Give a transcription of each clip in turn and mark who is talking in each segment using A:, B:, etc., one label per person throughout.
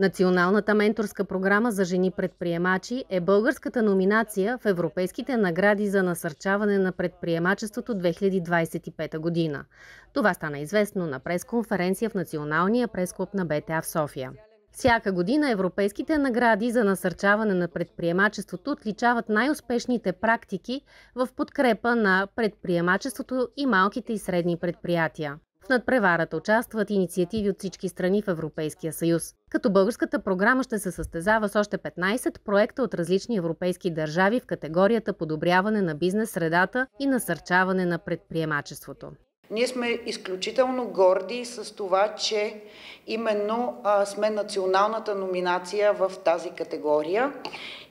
A: Националната менторска програма за жени предприемачи е българската номинация в Европейските награди за насърчаване на предприемачеството 2025 година. Това стана известно на пресконференция в Националния пресклуб на БТА в София. Всяка година европейските награди за насърчаване на предприемачеството отличават най-успешните практики в подкрепа на предприемачеството и малките и средни предприятия. В надпреварата участват инициативи от всички страни в Европейския съюз. Като българската програма ще се състезава с още 15 проекта от различни европейски държави в категорията подобряване на бизнес средата и насърчаване на предприемачеството.
B: Ние сме изключително горди с това, че именно сме националната номинация в тази категория.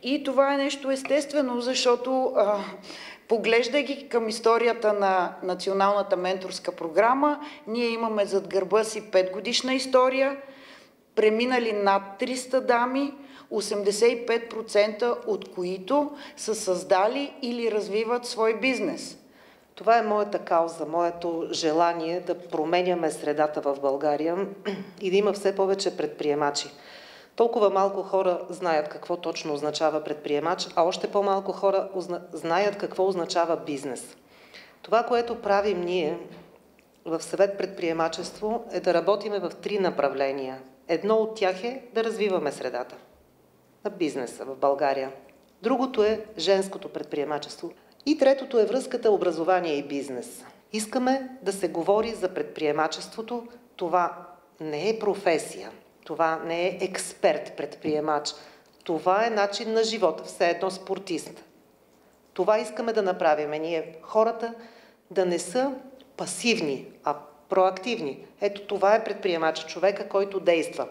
B: И това е нещо естествено, защото поглеждайки към историята на Националната менторска програма, ние имаме зад гърба си 5-годишна история, преминали над 300 дами, 85% от които са създали или развиват свой бизнес.
C: Това е моята кауза, моето желание да променяме средата в България и да има все повече предприемачи. Толкова малко хора знаят какво точно означава предприемач, а още по-малко хора знаят какво означава бизнес. Това, което правим ние в Съвет предприемачество, е да работиме в 3 направления. Едно от тях е да развиваме средата на бизнеса в България. Другото е женското предприемачество. И третото е връзката образование и бизнес. Искаме да се говори за предприемачеството. Това не е професия. Това не е експерт предприемач. Това е начин на живота, все едно спортист. Това искаме да направим ние. Хората да не са пасивни, а проактивни. Ето това е предприемач, човека, който действа.